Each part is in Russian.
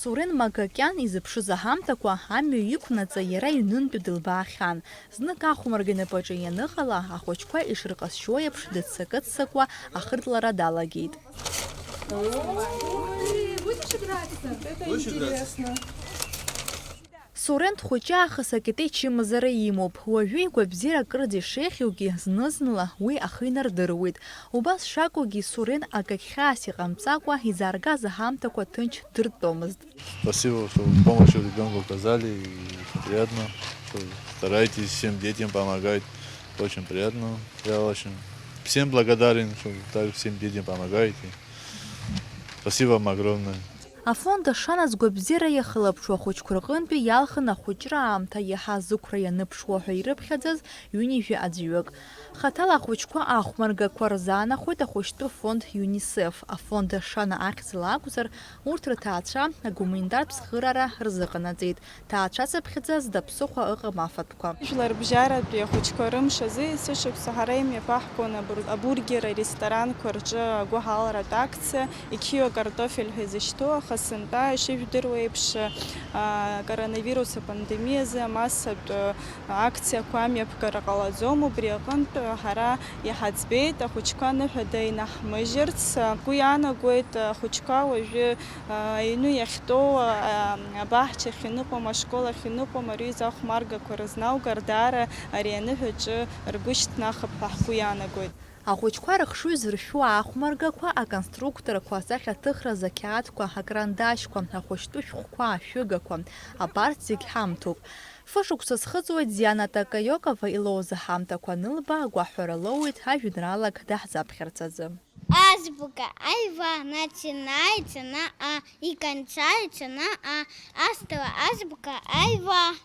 Сурен Магакян изыԥшыз аҳамҭақәа амҩа иқәнаҵы иара иҩнынтәи дылбаахьан. Знык ахәмарга инапаҿы ианыҟала, ахәыҷқәа ишырҟазшьо еиԥш дыццакы-ццакуа ахыртлара далагеит. Сурен дхәыҷы аахыс акитеи чымазара имоуп. Уажәы игәабзиара акырӡа ишеиӷьугьы зны-зынла уи ахы инардыруеит. Убас шакәугьы Сурен акакьхьаас иҟамҵакәа изааргаз аҳамҭақәа ҭынч дыртәомызт. Спасибо, что помощь ребенку оказали. Приятно, что стараетесь всем детям помогать. Очень приятно. Я очень всем благодарен, что так всем детям помогаете. Спасибо вам огромное. Афонд ашана згәабзиара иахылаԥшуа ахәыҷқәа рҟынтәи иалхын ахәыҷра аамҭа иаҳа зықәра ианыԥшуа ҳәа ирыԥхьаӡаз ҩынҩажәи аӡәҩык. Хаҭала ахәыҷқәа ахәмаргақәа рзаанахәеит ахәыҷтәы фонд ЮНИСЕФ. Афонд ашана ахьӡала акәзар, урҭ рҭаацәа агуманитартә цхыраара рзыҟанаҵеит. Ҭаацәацыԥхьаӡа зда-ԥсыхәа ыҟам афатәқәа. Жәлар бжьаратәи ахәыҷқәа рымш азы есышықәса ҳара имҩаԥаҳгон абургер аресторанқәа рҿы агәыҳаларатә акциа иқьио картофель ҳәа изышьҭоу ахасынтәа ишыжәдыруа еиԥш коронавирус апандемиазы амассатә акциақәа амҩаԥгара ҟалаӡом. Убри аҟынтә ҳара иҳаӡбеит ахәыҷқәа ныҳәада инаҳмыжьырц. Гәы иаанагоит ахәыҷқәа уажәы аҩны иахьтәоу абаҳчахь иныҟәом, ашколахь иныҟәом, ари ахәмаргақәа рызнаугар даара ари аныҳәаҿы ргәы шьҭнахып ҳәа ҳгәы иаанагоит. Ахәыҷқәа рыхшыҩ зыршәу ахәмаргақәа, аконструкторқәа, асахьаҭыхра ақьаадқәа, акрандашьқәа, ахәыҷтәы шәҟәқәа, ашәыгақәа, абарҭ зегь ҳамҭоуп. Фышықәса зхыҵуеит Диана Такаиокова илоуз аҳамҭақәа анылба, агәаҳәара лоуит ажәеинраалак даҳзаԥхьарц азы. Азбука айва начинается на А и кончается на А. Астала азбука айва.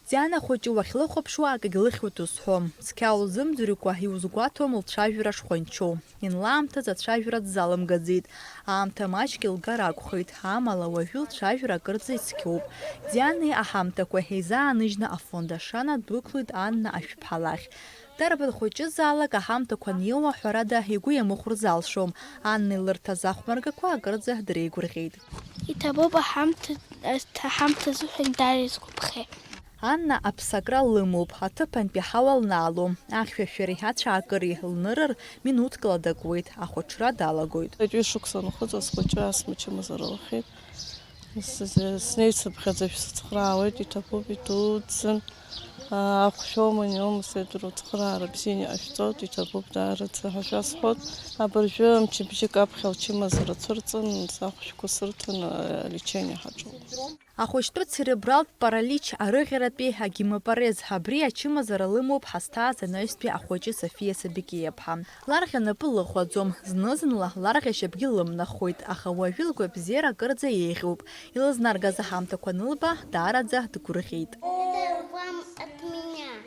Диана хәыҷы уахьлыхәаԥшуа акагь лыхьуеит узҳәом. Цқьа улзымӡырҩқәа иузгәаҭом лцәажәара шхәанчоу. Инлаамҭаз ацәажәара дзалымгаӡеит. Аамҭа маҷк илгар акәхеит. Амала уажәы лцәажәара акырӡа ицқьоуп. Дианеи аҳамҭақәа ҳеизааныжьны афонд ашана дәықәлеит Анна ашәԥҳа лахь. Дарбан хәыҷызаалак аҳамҭақәа неиуа ҳәарада игәы иамыхәар залшом. Анна илырҭаз ахәмаргақәа акырӡа дреигәырӷьеит. Иҭабуп аҳамҭа зуҳәан даара изгәаԥхеит. Анна аԥсакра лымоуп, аҭыԥантәи ҳауа лнаалом. Ахьшәашәареи ацәаакыреи лнырыр минуҭкала дакуеит, ахәаҽра далагоит. Ҩышықәса анхыҵуа схәыҷра асмычымазара лхеит. Снеицыԥхьаӡа шәсыцхраауеит, иҭабуп, идуӡӡан. Ахәшәома, иоума сеидыруа ацхраара бзиа иҟашәҵоит, иҭабуп даараӡа ҳәа шәасҳәоит. Абыржәы мчыбжьык аԥхьа лчымазара цәырҵын, сахәшәқәа сырҭан алечение ҳаҿуп. Ахәыҷтәы церебралтә паралич арыӷьаратәи агемопарез абри ачымазара лымоуп ҳазҭааз анаҩстәи ахәыҷы Софиа Сабикиаԥҳа. Ларӷьа напы лыхәаӡом, зны-зынла ларӷьа ашьапгьы лымнахуеит, аха уажәы лгәабзиара акырӡа еиӷьуп. Илызнаргаз аҳамҭақәа анылба, даараӡа дгәырӷьеит.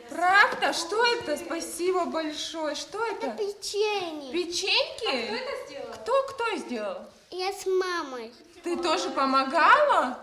Правда? Что это? Спасибо большое. Что это? Это печенье. Печеньки? А кто это сделал? Кто сделал? Я с мамой. Ты тоже помогала?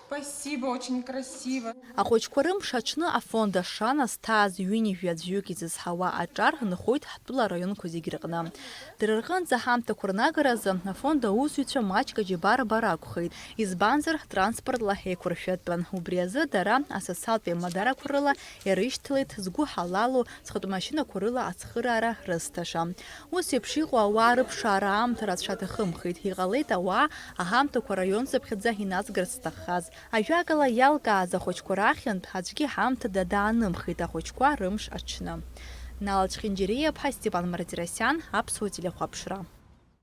Спасибо, очень красиво. Ахәыҷқәа рымш аҽны афонд ашана зҭааз ҩынҩажәи аӡәҩык изызҳауа аҿар нхоит ҳтәыла араионқәа зегь рҟны. Дара рҟынӡа аҳамҭақәа рнагаразы афонд аусзуҩцәа маҷк аџьабаа акәхеит. Избанзар транспортла еиқәыршәатәын. Убри азы дара асоциалтә еимадарақәа рыла ирышьҭалеит згәы ҳалалу ӡхатә машьынақәа рыла ацхыраара рызҭаша. Ус еиԥш иҟоу ауаа рыԥшаара аамҭа рацәа аҭахымхеит. Иҟалеит ауаа аҳамҭақәа араионҵыԥхьаӡа инацгарц зҭаххаз. Ажәакала иалкааз ахәыҷқәа рахьынтә аӡәгьы ҳамҭада даанымхеит ахәыҷқәа рымш аҽны. Нала Чхинџьириаԥҳа, Степан Мартиросиан, Аԥсуа телехәаԥшра.